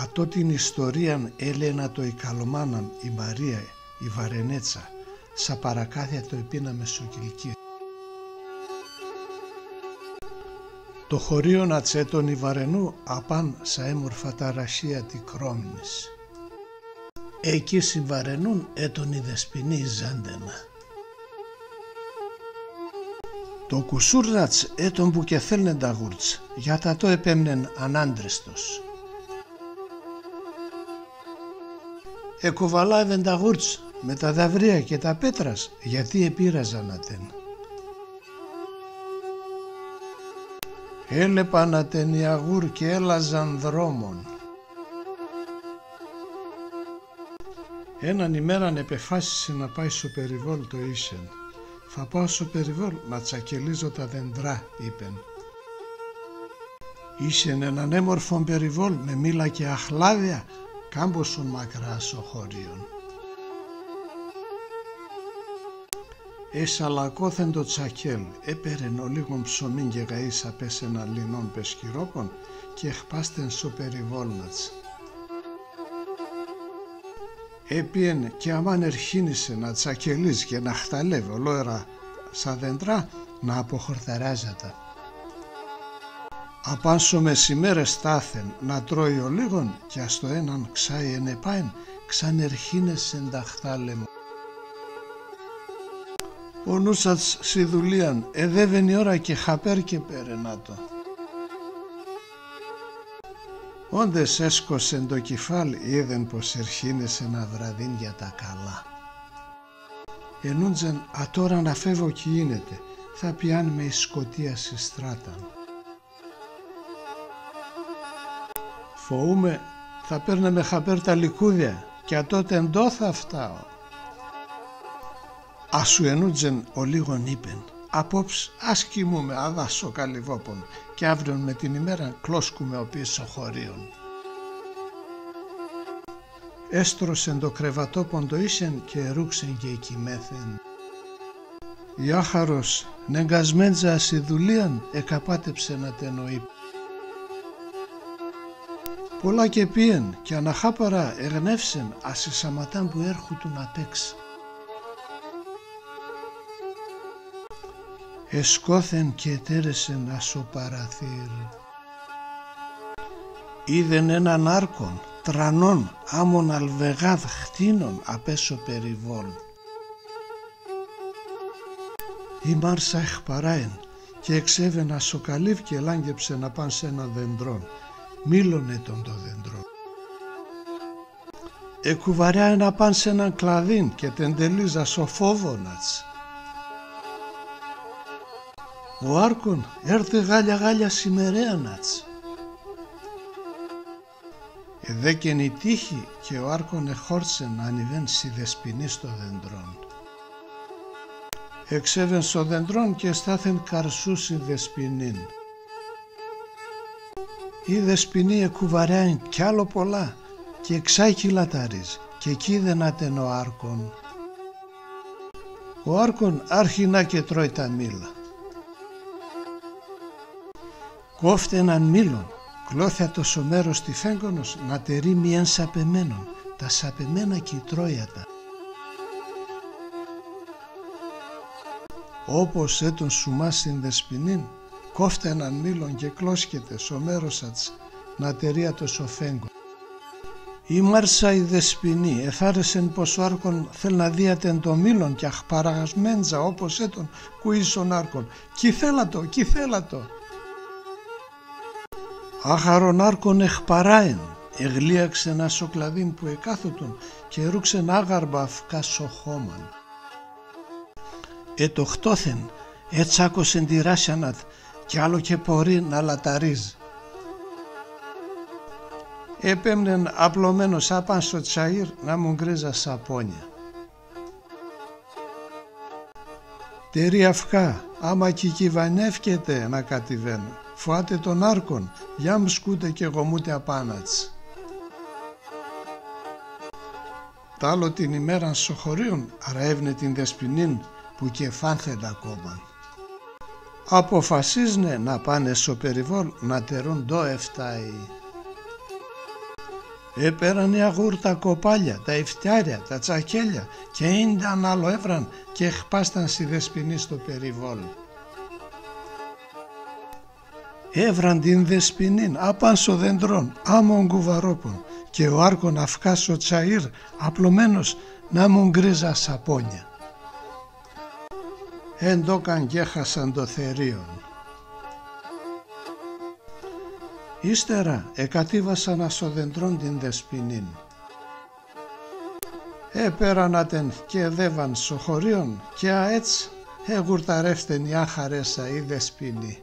Ατό την ιστορίαν έλενα το η καλομάναν η Μαρία η Βαρενέτσα, σα παρακάθια το επίνα μεσοκυλική. Το χωρίον ατσέτον η Βαρενού απάν σα έμορφα τα ρασία τη κρόμνης. Εκεί συμβαρενούν έτον η δεσποινή ζάντενα. Το κουσούρνατς έτον που και θέλνεν τα γούρτς, για τα το επέμνεν ανάντριστος. Εκοβαλάβεν τα γούρτς με τα δαυρία και τα πέτρας, γιατί επήραζαν ατέν. Έλεπαν ατέν οι αγούρ και έλαζαν δρόμων. Έναν ημέραν επεφάσισε να πάει στο περιβόλ το ίσεν. Θα πάω στο περιβόλ να τσακελίζω τα δεντρά, είπεν. Ίσεν έναν έμορφον περιβόλ με μήλα και αχλάδια, κάμποσον μακρά στο χωρίον. Εσαλακώθεν το τσακέλ, έπαιρεν ο λίγον ψωμίν και γαΐσα πέσαινα λινών πεσκυρόπων και χπάστεν στο περιβόλνατς. Έπιεν και αμάν ερχίνησε να τσακελίζει και να χταλεύει ολόερα σαν δέντρα να αποχορταράζατα. Απάσο μεσημέρες στάθεν να τρώει ο λίγον και ας το έναν ξάι ενεπάεν ξανερχίνεσεν τα χτάλεμο. Ο νούσατς στη δουλείαν εδεύεν η ώρα και χαπέρ και πέρενάτο. Όντες έσκωσεν το κεφάλι, είδεν πως ερχίνεσαι να βραδύν για τα καλά. Ενούντζεν ατόρα να φεύγω κι γίνεται, θα πιάν με η σκοτία συστράταν. Φοούμε θα παίρνε με χαπέρ τα λικούδια και ατότε εντό θα φτάω. Ασου ενούντζεν ο λίγον είπεν, απόψ ας κοιμούμε αδάσο καλυβόπον και αύριον με την ημέρα κλώσκουμε ο πίσω χωρίον. Έστρωσεν το κρεβατόπον το ίσεν και ρούξεν και εκοιμέθεν. Η άχαρος νεγκασμέντζα στη δουλείαν εκαπάτεψε να τενοεί. Πολλά και πίεν και αναχάπαρα εγνεύσεν ασυσαματάν που έρχουτουν απ' έξ. Εσκόθεν και ετέρεσεν ασο παραθύρ. Είδεν έναν άρκον, τρανών, άμον αλβεγάδ χτίνων απέσω περιβόλ. Η Μάρσα εχπαράεν και εξέβεν ασοκαλύβ και λάγγεψε να πάν σε ένα δεντρόν. Μίλωνε τον το δεντρόν. Εκουβαριά να πάν σε έναν κλαδίν και τεντελίζα σοφόβονατς. Ο άρκον έρθε γάλια σημερέανατς. Εδέκεν η τύχη και ο άρκον εχόρτσεν να ανιβέν στη δεσποινή στο δεντρόν. Εξέβεν στο δεντρόν και στάθεν καρσούσι δεσποινήν. Η δεσποινή εκουβαρяεν κι άλλο πολλά και εξάκι λαταρίζει και εκεί δεν άτεν ο άρκον. Ο άρκον άρχινα και τρώει τα μήλα. Κόφτε έναν μήλον, κλώθια το σωμέρος τη φέγγονος να τερεί μιαν σαπεμένον, τα σαπεμένα κι τρώιατα. Όπως έτον σουμά στην δεσποινήν, κόφτε έναν μήλον και κλώσκεται σωμέρος ατς να τερία το σοφέγγο. Η Μάρσα η δεσποινή εθάρεσεν πως ο άρκον θέλ να δίατεν το μήλον και αχπαραγασμέντζα όπως έτον κουίσον άρκον. Κι θέλατο. Άχαρον άρκον εχπαράεν, εγλίαξεν ασοκλαδίν που εκάθοτον και ρούξεν άγαρμπα αυκά σοχόμαν. Ετοχτώθεν, ετσάκωσεν τη ράσιανατ κι άλλο και πορεί να λαταρίζει. Επέμνεν απλωμένος απάν στο τσαΐρ να μου γκρίζα σαπόνια. Τερί αυκά, άμα κι κυβανεύκεται να κατηβαίνω. Φοάτε τον άρκον, για μου σκούτε και γομούτε απάνατς. Τ' άλλο την ημέραν στο χωρίον αραεύνε την δεσποινήν που και φάνθεν ακόμα. Αποφασίζνε να πάνε στο περιβόλ να τερούν το εφτάι. Έπαιραν οι αγούρ τα κοπάλια, τα ιφτιάρια, τα τσακέλια και ίνταν άλλο έβραν και χπάσταν στη Δεσποινή στο περιβόλ. Έβραν την Δεσποινήν άπανσο δεντρών, άμμον κουβαρόπων και ο άρκον αυκάσο τσαΐρ απλωμένος να μουν γκρίζα σαπόνια. Εντόκαν κι έχασαν το θερίον. Ύστερα εκατήβασαν ασοδεντρών την Δεσποινήν. Έπερανατεν και δέβαν σοχωρίων και αέτς εγουρταρεύστεν η άχαρεσα η Δεσποινή.